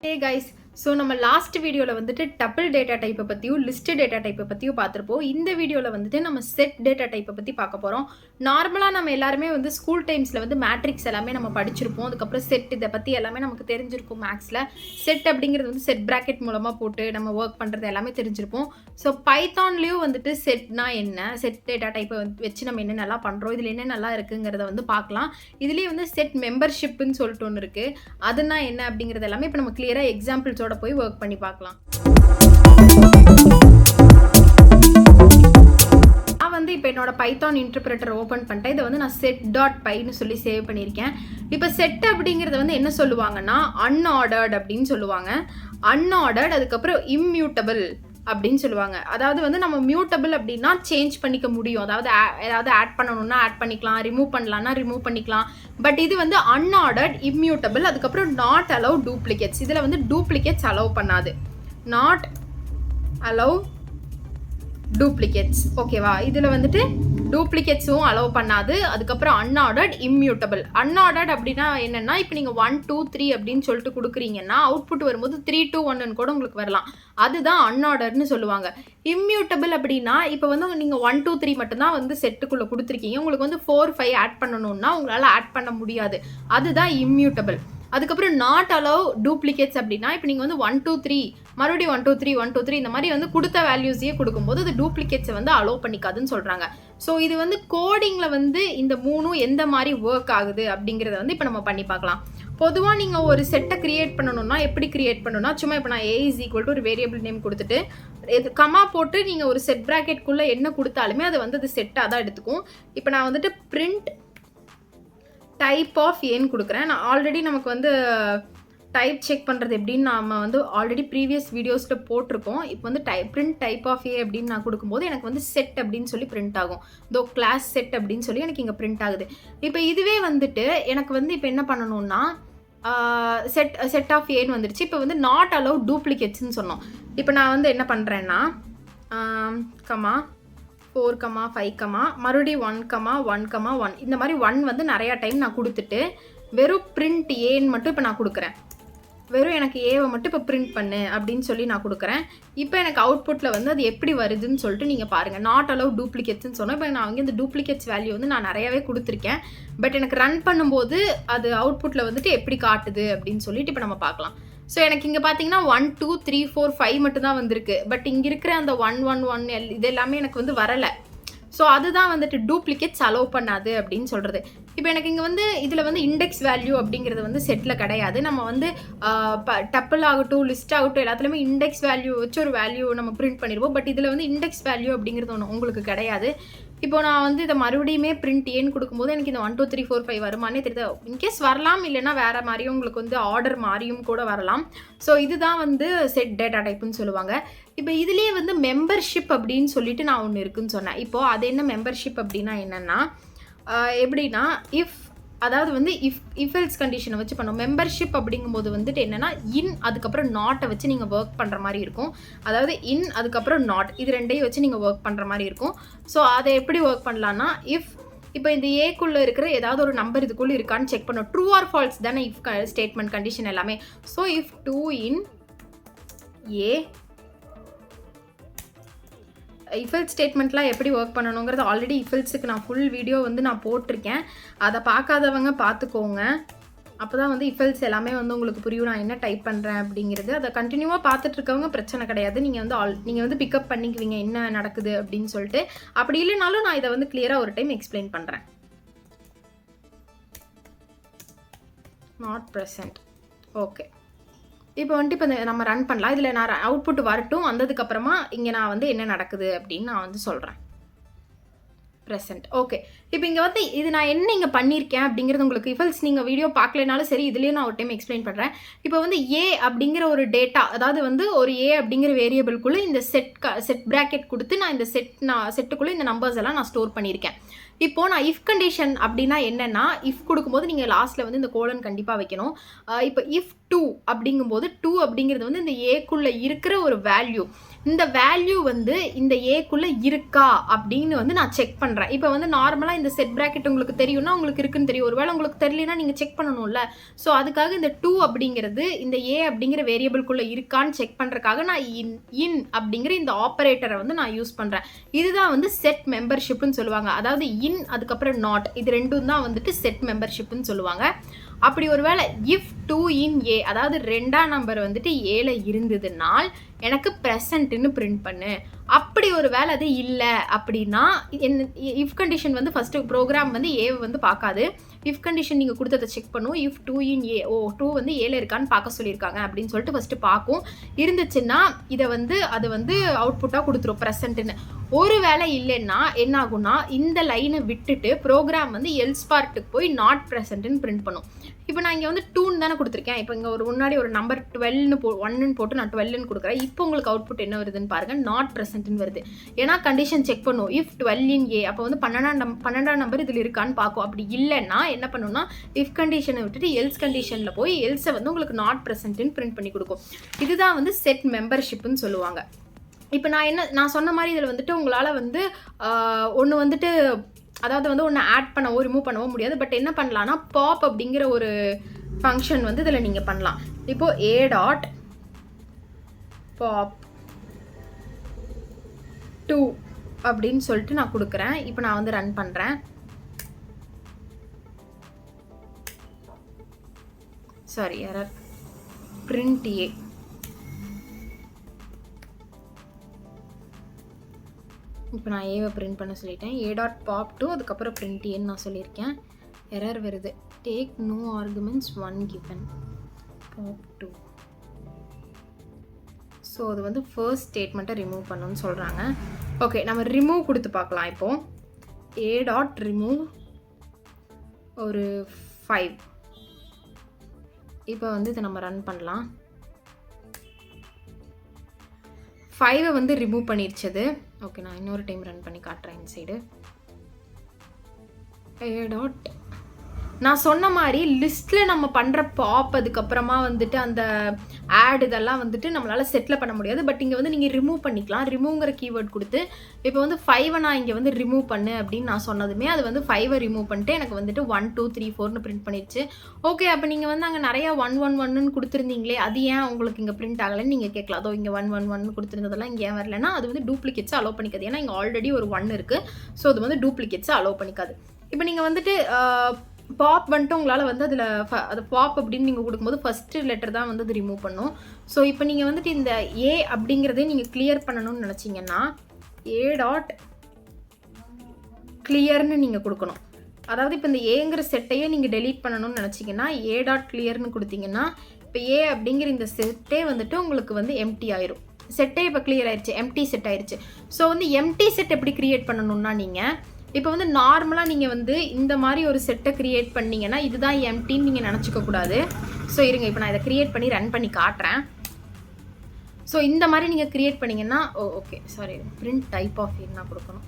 Hey guys, so நம்ம last வீடியோவில் வந்துட்டு டபுள் டேட்டா டைப்பை பற்றியும் லிஸ்ட் டேட்டா டைப்பை பற்றியும் பார்த்துருப்போம். இந்த வீடியோவில் வந்துட்டு நம்ம செட் டேட்டா டைப்பை பற்றி பார்க்க போகிறோம். நார்மலாக நம்ம எல்லாருமே வந்து ஸ்கூல் டைம்ஸில் வந்து மேட்ரிக்ஸ் எல்லாமே நம்ம படிச்சிருப்போம். அதுக்கப்புறம் செட் இதை பற்றி எல்லாமே நமக்கு தெரிஞ்சிருக்கும். மேக்ஸில் செட் அப்படிங்கிறது வந்து செட் ப்ராக்கெட் மூலமாக போட்டு நம்ம ஒர்க் பண்ணுறது எல்லாமே தெரிஞ்சிருப்போம். ஸோ பைத்தான்லேயும் வந்துட்டு செட்னா என்ன, செட் டேட்டா டைப்பை வச்சு நம்ம என்னென்னலாம் பண்ணுறோம், இதில் என்னென்னலாம் இருக்குங்கிறத வந்து பார்க்கலாம். இதுலேயே வந்து செட் மெம்பர்ஷிப்புன்னு சொல்லிட்டு ஒன்று இருக்குது. அதுனா என்ன அப்படிங்கிறது எல்லாமே இப்போ நம்ம கிளியராக எக்ஸாம்பிள்ஸோட போய் ஒர்க் பண்ணி பார்க்கலாம். நான் வந்து இப்போ என்னோட பைத்தான் இன்டர்பிரட்டர் ஓப்பன் பண்ணிட்டேன். இதை வந்து நான் set.py சொல்லி சேவ் பண்ணியிருக்கேன். இப்போ செட் அப்படிங்கிறத வந்து என்ன சொல்லுவாங்கன்னா அன்ஆர்டர்ட் அப்படின்னு சொல்லுவாங்க. அன்ஆர்டர்ட் அதுக்கப்புறம் இம்மியூட்டபிள் அப்படின்னு சொல்லுவாங்க. அதாவது வந்து நம்ம மியூட்டபிள் அப்படின்னா சேஞ்ச் பண்ணிக்க முடியும். அதாவது ஏதாவது ஆட் பண்ணணும்னா ஆட் பண்ணிக்கலாம், ரிமூவ் பண்ணலாம்னா ரிமூவ் பண்ணிக்கலாம். பட் இது வந்து அன்ஆர்டர்ட், இம்மியூட்டபிள், அதுக்கப்புறம் நாட் அலோவ் டூப்ளிகேட்ஸ். இதில் வந்து டூப்ளிகேட்ஸ் அலோவ் பண்ணாது. நாட் அலோவ் டூப்ளிகேட்ஸ், ஓகேவா? இதில் வந்துட்டு டூப்ளிகேட்ஸும் அலோவ் பண்ணாது. அதுக்கப்புறம் அன்ஆர்டர்ட், இம்மியூட்டபிள். அன்ஆர்டர்ட் அப்படின்னா என்னென்னா, இப்போ நீங்கள் 1 2 3 அப்படின்னு சொல்லிட்டு கொடுக்குறீங்கன்னா அவுட்புட் வரும்போது 3 2 1 கூட உங்களுக்கு வரலாம். அதுதான் அன்ஆர்டர்னு சொல்லுவாங்க. இம்மியூட்டபிள் அப்படின்னா இப்போ வந்து நீங்கள் 1 2 3 மட்டும்தான் வந்து செட்டுக்குள்ளே கொடுத்துருக்கீங்க. உங்களுக்கு வந்து 4 5 ஆட் பண்ணணும்னா உங்களால் ஆட் பண்ண முடியாது. அதுதான் இம்மியூட்டபிள். அதுக்கப்புறம் நாட் அலோவ் டூப்ளிகேட்ஸ் அப்படின்னா இப்போ நீங்கள் வந்து 1 2 3 மறுபடியும் 1 2 3 1 2 3 இந்த மாதிரி வந்து கொடுத்த வேல்யூஸையே கொடுக்கும்போது அது டூப்ளிகேட்ஸை வந்து அலோவ் பண்ணிக்காதுன்னு சொல்கிறாங்க. ஸோ இது வந்து கோடிங்கில் வந்து இந்த மூணும் எந்த மாதிரி ஒர்க் ஆகுது அப்படிங்கிறத வந்து இப்போ நம்ம பண்ணி பார்க்கலாம். பொதுவாக நீங்கள் ஒரு செட்டை கிரியேட் பண்ணணும்னா எப்படி கிரியேட் பண்ணணும்னா, சும்மா இப்போ நான் A = ஒரு வேரியபிள் நேம் கொடுத்துட்டு இது கமா போட்டு நீங்கள் ஒரு செட் ப்ராக்கெட்குள்ளே என்ன கொடுத்தாலுமே அது வந்து அது செட்டாக தான் எடுத்துக்கும். இப்போ நான் வந்துட்டு பிரிண்ட் டைப் ஆஃப் ஏன்னு கொடுக்குறேன். நான் ஆல்ரெடி நமக்கு வந்து டைப் செக் பண்ணுறது எப்படின்னு நம்ம வந்து ஆல்ரெடி ப்ரீவியஸ் வீடியோஸில் போட்டிருக்கோம். இப்போ வந்து பிரிண்ட் டைப் ஆஃப் ஏ அப்படின்னு நான் கொடுக்கும்போது எனக்கு வந்து செட் அப்படின்னு சொல்லி பிரிண்ட் ஆகும். தோ கிளாஸ் செட் அப்படின்னு சொல்லி எனக்கு இங்கே பிரிண்ட் ஆகுது. இப்போ இதுவே வந்துட்டு எனக்கு வந்து இப்போ என்ன பண்ணணும்னா செட் ஆஃப் ஏன்னு வந்துடுச்சு. இப்போ வந்து நாட் அலோவ் டூப்ளிகேட்ஸ்ன்னு சொன்னோம். இப்போ நான் வந்து என்ன பண்ணுறேன்னா கமா 4 5 மறுபடியும் 1 1 1 இந்த மாதிரி 1 வந்து நிறையா டைம் நான் கொடுத்துட்டு வெறும் பிரிண்ட் ஏன்னு மட்டும் இப்போ நான் கொடுக்குறேன். வெறும் எனக்கு ஏவை மட்டும் இப்போ பிரிண்ட் பண்ணு அப்படின்னு சொல்லி நான் கொடுக்குறேன். இப்போ எனக்கு அவுட்புட்டில் வந்து அது எப்படி வருதுன்னு சொல்லிட்டு நீங்கள் பாருங்கள். நாட் அலோவ் டூப்ளிகேட்ஸ்ன்னு சொன்னால் இப்போ நான் வந்து இந்த டூப்ளிகேட்ஸ் வேல்யூ வந்து நான் நிறையாவே கொடுத்துருக்கேன். பட் எனக்கு ரன் பண்ணும்போது அது அவுட்புட்டில் வந்துட்டு எப்படி காட்டுது அப்படின்னு சொல்லிட்டு இப்போ நம்ம பார்க்கலாம். ஸோ எனக்கு இங்கே பார்த்தீங்கன்னா 1 2 3 4 5 மட்டும் தான் வந்திருக்கு. பட் இங்கே இருக்கிற அந்த 1 1 1 இது எல்லாமே எனக்கு வந்து வரலை. ஸோ அதுதான் வந்துட்டு டூப்ளிகேட்ஸ் அலோவ் பண்ணாது அப்படின்னு சொல்கிறது. இப்போ எனக்கு இங்கே வந்து இதில் வந்து இண்டெக்ஸ் வேல்யூ அப்படிங்கிறது வந்து செட்டில் கிடையாது. நம்ம வந்து டப்பிள் ஆகட்டும் லிஸ்ட் ஆகட்டும் எல்லாத்துலேயுமே இண்டெக்ஸ் வேல்யூ வச்சு ஒரு வேல்யூ நம்ம பிரிண்ட் பண்ணிடுவோம். பட் இதில் வந்து இண்டெக்ஸ் வேல்யூ அப்படிங்கிறது ஒன்று உங்களுக்கு கிடையாது. இப்போ நான் வந்து இதை மறுபடியுமே பிரிண்ட் ஏன்னு கொடுக்கும்போது எனக்கு இந்த 1 2 3 4 5 வருமானே தெரியுது. இன்கேஸ் வரலாம், இல்லைன்னா வேறு மாதிரியும் உங்களுக்கு வந்து ஆர்டர் மாறியும் கூட வரலாம். ஸோ இதுதான் வந்து செட் டேட்டா டைப்புன்னு சொல்லுவாங்க. இப்போ இதுலேயே வந்து மெம்பர்ஷிப் அப்படின்னு சொல்லிட்டு நான் ஒன்று இருக்குன்னு சொன்னேன். இப்போது அது என்ன மெம்பர்ஷிப் அப்படின்னா என்னென்னா எப்படின்னா அதாவது வந்து இஃப் எல்ஸ் கண்டிஷனை வச்சு பண்ணோம். மெம்பர்ஷிப் அப்படிங்கும்போது வந்துட்டு என்னென்னா அதுக்கப்புறம் நாட்டை வச்சு நீங்கள் ஒர்க் பண்ணுற மாதிரி இருக்கும். அதாவது அதுக்கப்புறம் நாட் இது ரெண்டையும் வச்சு நீங்கள் ஒர்க் பண்ணுற மாதிரி இருக்கும். ஸோ அதை எப்படி ஒர்க் பண்ணலான்னா இப்போ இந்த ஏக்குள்ளே இருக்கிற ஏதாவது ஒரு நம்பர் இதுக்குள்ளே இருக்கான்னு செக் பண்ணோம். ட்ரூ ஆர் ஃபால்ஸ் தானே இஃப் ஸ்டேட்மெண்ட் கண்டிஷன் எல்லாமே. So if 2 in a if else ஸ்டேட்மெண்ட்லாம் எப்படி ஒர்க் பண்ணணுங்கிறது ஆல்ரெடி இஃபெல்ஸுக்கு நான் ஃபுல் வீடியோ வந்து நான் போட்டிருக்கேன். அதை பார்க்காதவங்க பார்த்துக்கோங்க. அப்போ தான் வந்து இஃபெல்ஸ் எல்லாமே வந்து உங்களுக்கு புரியும் நான் என்ன டைப் பண்ணுறேன் அப்படிங்கிறது. அதை கண்டினியூவாக பார்த்துட்ருக்கவங்க பிரச்சனை கிடையாது. நீங்கள் வந்து பிக்கப் பண்ணிக்குவீங்க என்ன நடக்குது அப்படின்னு சொல்லிட்டு. அப்படி இல்லைனாலும் நான் இதை வந்து கிளியராக ஒரு டைம் எக்ஸ்பிளைன் பண்ணுறேன். Not present. ஓகே, இப்போ வந்துட்டு இப்போ நம்ம ரன் பண்ணலாம். இதில் நான் அவுட்புட் வரட்டும், வந்ததுக்கப்புறமா இங்கே நான் வந்து என்ன நடக்குது அப்படின்னு நான் வந்து சொல்கிறேன். ப்ரெசன்ட். ஓகே, இப்போ இங்கே வந்து இது நான் என்ன இங்கே பண்ணியிருக்கேன் அப்படிங்கிறது உங்களுக்கு இஃபெல்ஸ் நீங்கள் வீடியோ பார்க்கலனாலும் சரி இதுலேயும் நான் ஒரு டைம் எக்ஸ்பிளைன் பண்ணுறேன். இப்போ வந்து ஏ அப்படிங்கிற ஒரு டேட்டா, அதாவது வந்து ஒரு ஏ அப்படிங்கிற வேரியபிள்குள்ளே இந்த செட் ப்ராக்கெட் கொடுத்து நான் இந்த செட்டுக்குள்ளே இந்த நம்பர்ஸ் எல்லாம் நான் ஸ்டோர் பண்ணியிருக்கேன். இப்போ நான் இஃப் கண்டிஷன் அப்படின்னா என்னன்னா, இஃப் கொடுக்கும்போது நீங்கள் லாஸ்ட்டில் வந்து இந்த கோலன் கண்டிப்பாக வைக்கணும். இப்போ இஃப் 2 அப்படிங்கும்போது 2 அப்படிங்கிறது வந்து இந்த ஏக்குள்ளே இருக்கிற ஒரு வேல்யூ. இந்த வேல்யூ வந்து இந்த ஏக்குள்ளே இருக்கா அப்படின்னு வந்து நான் செக் பண்ணுறேன். இப்போ வந்து நார்மலாக இந்த செட் ப்ராக்கெட் உங்களுக்கு தெரியும்னா உங்களுக்கு இருக்குன்னு தெரியும். ஒருவேளை உங்களுக்கு தெரியலனா நீங்கள் செக் பண்ணணும்ல. ஸோ அதுக்காக இந்த 2 அப்படிங்கிறது இந்த ஏ அப்படிங்கிற வேரியபிள்குள்ளே இருக்கான்னு செக் பண்ணுறதுக்காக நான் இன் அப்படிங்கிற இந்த ஆப்பரேட்டரை வந்து நான் யூஸ் பண்ணுறேன். இதுதான் வந்து செட் மெம்பர்ஷிப்னு சொல்லுவாங்க. அதாவது இன் அதுக்கப்புறம் நாட் இது ரெண்டும் தான் வந்துட்டு செட் மெம்பர்ஷிப்னு சொல்லுவாங்க. அப்படி ஒருவேளை இஃப் 2 இன் ஏ அதாவது 2ஆம் நம்பர் வந்துட்டு ஏல இருந்ததுனால் எனக்கு ப்ரெசன்ட்னு பிரிண்ட் பண்ணு. அப்படி ஒரு வேலை அது இல்லை அப்படின்னா இஃப் கண்டிஷன் வந்து ஃபஸ்ட்டு ப்ரோக்ராம் வந்து ஏவை வந்து பார்க்காது. இஃப் கண்டிஷன் நீங்கள் கொடுத்ததை செக் பண்ணும். இஃப் 2 இன் ஏ 2 வந்து ஏல இருக்கான்னு பார்க்க சொல்லியிருக்காங்க அப்படின்னு சொல்லிட்டு ஃபஸ்ட்டு பார்க்கும். இருந்துச்சுன்னா இதை வந்து அது வந்து அவுட்புட்டாக கொடுத்துரும் ப்ரெசன்ட்னு. ஒரு வேலை இல்லைன்னா என்ன ஆகும்னா இந்த லைனை விட்டுட்டு ப்ரோக்ராம் வந்து எல்ஸ் பார்ட்டுக்கு போய் நாட் ப்ரெசன்ட்னு பிரிண்ட் பண்ணும். இப்போ நான் இங்கே வந்து 2ன்னு தானே கொடுத்துருக்கேன். இப்போ இங்கே முன்னாடி ஒரு நம்பர் 12ன்னு 1ன்னு போட்டு நான் 12ன்னு கொடுக்குறேன். இப்போ உங்களுக்கு அவுட்புட் என்ன வருதுன்னு பாருங்கள், நாட் ப்ரெசன்ட்னு வருது. ஏன்னா கண்டிஷன் செக் பண்ணும். இஃப் 12 இன் ஏ அப்போ வந்து 12ஆம் நம்பர் இதில் இருக்கான்னு பார்க்கும். அப்படி இல்லைன்னா என்ன பண்ணுன்னா இஃப் கண்டிஷனை விட்டுட்டு எல்ஸ் கண்டிஷனில் போய் எல்ஸை வந்து உங்களுக்கு நாட் ப்ரெசன்ட்னு பிரிண்ட் பண்ணி கொடுக்கும். இதுதான் வந்து செட் மெம்பர்ஷிப்னு சொல்லுவாங்க. இப்போ நான் சொன்ன மாதிரி இதில் வந்துட்டு உங்களால் வந்து ஒன்று வந்துட்டு அதாவது வந்து ஒன்று ஆட் பண்ணவோ ரிமூவ் பண்ணவோ முடியாது. பட் என்ன பண்ணலான்னா பாப் அப்படிங்கிற ஒரு ஃபங்க்ஷன் வந்து இதில் நீங்கள் பண்ணலாம். இப்போது ஏ டாட் பாப் 2 அப்படின்னு சொல்லிட்டு நான் கொடுக்குறேன். இப்போ நான் வந்து ரன் பண்ணுறேன். சாரி எரர் பிரிண்ட் ஏ. இப்போ நான் ஏவை பிரிண்ட் பண்ண சொல்லிட்டேன். ஏ டாட் பாப் 2 அதுக்கப்புறம் பிரிண்ட் ஏன்னு நான் சொல்லியிருக்கேன். எரர் வருது. Take no arguments 1 given pop 2. So அது வந்து ஃபர்ஸ்ட் ஸ்டேட்மெண்ட்டை ரிமூவ் பண்ணணும்னு சொல்கிறாங்க. ஓகே, நம்ம ரிமூவ் கொடுத்து பார்க்கலாம். இப்போது ஏ டாட் ரிமூவ் ஒரு 5. இப்போ வந்து இதை நம்ம ரன் பண்ணலாம். 5 வந்து ரிமூவ் பண்ணிடுச்சது. ஓகே, நான் இன்னொரு டைம் ரன் பண்ணி காட்டுறேன் இன்சைடு. ஏ டாட் நான் சொன்ன மாதிரி லிஸ்ட்டில் நம்ம பண்ணுற பாப் அதுக்கப்புறமா வந்துட்டு அந்த ஆட் இதெல்லாம் வந்துட்டு நம்மளால் செட்டில் பண்ண முடியாது. பட் இங்கே வந்து நீங்கள் ரிமூவ் பண்ணிக்கலாம். ரிமூவ்ங்கிற கீவேர்ட் கொடுத்து இப்போ வந்து 5 நான் இங்கே வந்து ரிமூவ் பண்ணு அப்படின்னு நான் சொன்னதுமே அது வந்து 5 ரிமூவ் பண்ணிட்டு எனக்கு வந்துட்டு 1 2 3 4ன்னு பிரிண்ட் பண்ணிடுச்சு. ஓகே, அப்போ நீங்கள் வந்து அங்கே நிறையா 1 1 1ன்னு கொடுத்துருந்தீங்களே அது ஏன் உங்களுக்கு இங்கே பிரிண்ட் ஆகலைன்னு நீங்கள் கேட்கலாம். அதோ இங்கே 1 1 1 கொடுத்துருந்ததெல்லாம் இங்கே ஏன் வரலன்னா அது வந்து டூப்ளிகேட்ஸை அலோவ் பண்ணிக்காது. ஏன்னா இங்கே ஆல்ரெடி ஒரு 1 இருக்குது. ஸோ அது வந்து டூப்ளிகேட்ஸை அலோவ் பண்ணிக்காது. இப்போ நீங்கள் வந்துட்டு பாப் வந்துட்டு உங்களால் வந்து அதில் அது பாப் அப்படின்னு நீங்கள் கொடுக்கும்போது ஃபஸ்ட்டு லெட்டர் தான் வந்து அது ரிமூவ் பண்ணும். ஸோ இப்போ நீங்கள் வந்துட்டு இந்த ஏ அப்படிங்கிறதே நீங்கள் கிளியர் பண்ணணும்னு நினச்சிங்கன்னா ஏ டாட் கிளியர்னு நீங்கள் கொடுக்கணும். அதாவது இப்போ இந்த ஏங்கிற செட்டையே நீங்கள் டெலீட் பண்ணணும்னு நினச்சிங்கன்னா ஏ டாட் கிளியர்னு கொடுத்தீங்கன்னா இப்போ ஏ அப்படிங்கிற இந்த செட்டே வந்துட்டு உங்களுக்கு வந்து எம்டி ஆயிரும். செட்டே இப்போ கிளியர் ஆயிடுச்சு, எம்டி செட் ஆயிடுச்சு. ஸோ வந்து எம்டி செட் எப்படி கிரியேட் பண்ணணும்னா நீங்கள் இப்போ வந்து நார்மலாக நீங்கள் வந்து இந்த மாதிரி ஒரு செட்டை க்ரியேட் பண்ணிங்கன்னா இதுதான் எம்டின்னு நீங்கள் நினச்சிக்கக்கூடாது. ஸோ இருங்க, இப்போ நான் இதை க்ரியேட் பண்ணி ரன் பண்ணி காட்டுறேன். ஸோ இந்த மாதிரி நீங்கள் க்ரியேட் பண்ணிங்கன்னா okay sorry print type of என்ன கொடுக்கணும்.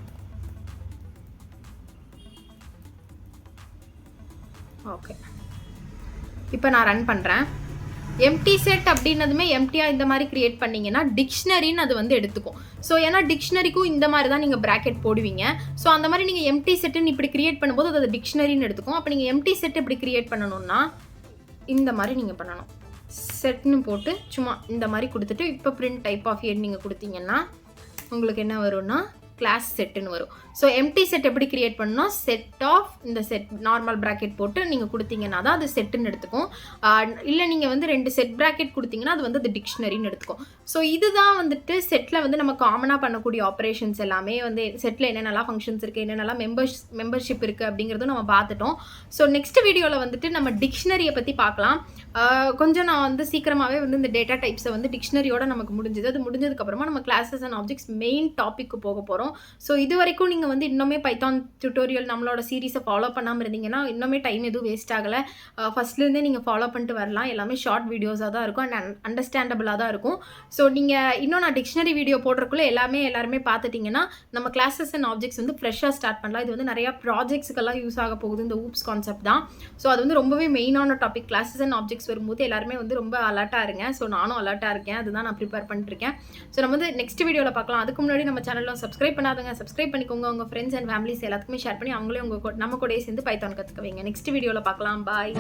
ஓகே, இப்போ நான் ரன் பண்ணுறேன். எம்டி செட் அப்படின்னதுமே எம்டியாக இந்த மாதிரி க்ரியேட் பண்ணிங்கன்னா டிக்ஷனரின்னு அது வந்து எடுத்துக்கும். ஸோ ஏன்னா டிக்ஷனரிக்கும் இந்த மாதிரி தான் நீங்கள் ப்ராக்கெட் போடுவீங்க. ஸோ அந்த மாதிரி நீங்கள் எம்டி செட்டுன்னு இப்படி க்ரியேட் பண்ணும்போது அது டிக்ஷனரின்னு எடுத்துக்கும். அப்போ நீங்கள் எம்டி செட் எப்படி க்ரியேட் பண்ணணும்னா இந்த மாதிரி நீங்கள் பண்ணணும். செட்னு போட்டு சும்மா இந்த மாதிரி கொடுத்துட்டு இப்போ பிரிண்ட் டைப் ஆஃப் ஏட் நீங்கள் கொடுத்தீங்கன்னா உங்களுக்கு என்ன வரும்னா கிளாஸ் செட்டுன்னு வரும். ஸோ எம்டி செட் எப்படி கிரியேட் பண்ணணும், செட் ஆஃப் இந்த செட் நார்மல் ப்ராக்கெட் போட்டு நீங்கள் கொடுத்தீங்கன்னா தான் அது செட்டுன்னு எடுத்துக்கும். இல்லை நீங்கள் வந்து 2 செட் ப்ராக்கெட் கொடுத்தீங்கன்னா அது வந்து அது டிக்ஷனரின்னு எடுத்துக்கும். ஸோ இதுதான் வந்துட்டு செட்டில் வந்து நம்ம காமனாக பண்ணக்கூடிய ஆப்ரேஷன்ஸ் எல்லாமே வந்து செட்டில் என்னென்னலாம் ஃபங்க்ஷன்ஸ் இருக்குது, என்னென்னலாம் மெம்பர்ஷிப் இருக்குது அப்படிங்கிறதும் நம்ம பார்த்துட்டோம். ஸோ நெக்ஸ்ட் வீடியோவில் வந்துட்டு நம்ம டிக்ஷனரியை பற்றி பார்க்கலாம். கொஞ்சம் நான் வந்து சீக்கிரமாகவே வந்து இந்த டேட்டா டைப்ஸை வந்து டிக்ஷனரியோட நமக்கு முடிஞ்சது. அது முடிஞ்சதுக்கப்புறமா நம்ம கிளாஸஸ் அண்ட் ஆப்ஜெக்ட்ஸ் மெயின் டாபிக்கு போக போகிறோம். ஸோ இது வரைக்கும் நீங்கள் வந்து இன்னுமே பைத்தான் டியூட்டோரியல் நம்மளோட சீரீஸை ஃபாலோ பண்ணாமல் இருந்தீங்கன்னா இன்னுமே டைம் எதுவும் வேஸ்ட் ஆகலை. ஃபஸ்ட்லேருந்தே நீங்கள் ஃபாலோ பண்ணிட்டு வரலாம். எல்லாமே ஷார்ட் வீடியோஸாக தான் இருக்கும் அண்ட் அண்டர்ஸ்டாண்டபிளாக தான் இருக்கும். ஸோ நீங்கள் இன்னும் நான் டிக்ஷனரி வீடியோ போடுறக்குள்ளே எல்லாருமே பார்த்துட்டிங்கன்னா நம்ம கிளாஸஸ் அண்ட் ஆப்ஜெக்ட்ஸ் வந்து ஃப்ரெஷ்ஷாக ஸ்டார்ட் பண்ணலாம். இது வந்து நிறையா ப்ராஜெக்ட்ஸுக்கெல்லாம் யூஸ் ஆக போகுது இந்த ஊப்ஸ் கான்செப்ட் தான். ஸோ அது வந்து ரொம்பவே மெயினான டாபிக். கிளாஸஸ் அண்ட் ஆப்ஜெக்ட்ஸ் வரும்போது எல்லாருமே வந்து ரொம்ப அலர்ட்டாக இருங்க. ஸோ நானும் அலர்ட்டாக இருக்கேன். அதுதான் நான் ப்ரிப்பேர் பண்ணிட்டுருக்கேன். ஸோ நம்ம வந்து நெக்ஸ்ட் வீடியோவில் பார்க்கலாம். அதுக்கு முன்னாடி நம்ம சேனலில் சப்ஸ்கிரைப் பண்ணாதவங்க சப்ஸ்கிரைப் பண்ணிக்கோங்க. உங்கள் ஃப்ரெண்ட்ஸ் அண்ட் ஃபேமிலிஸ் எல்லாத்துக்குமே ஷேர் பண்ணி அவங்களே நம்ம கூடயே சேர்ந்து பைத்தான் கற்றுக்க வைங்க. நெக்ஸ்ட் வீடியோவில் பார்க்கலாம். பாய்.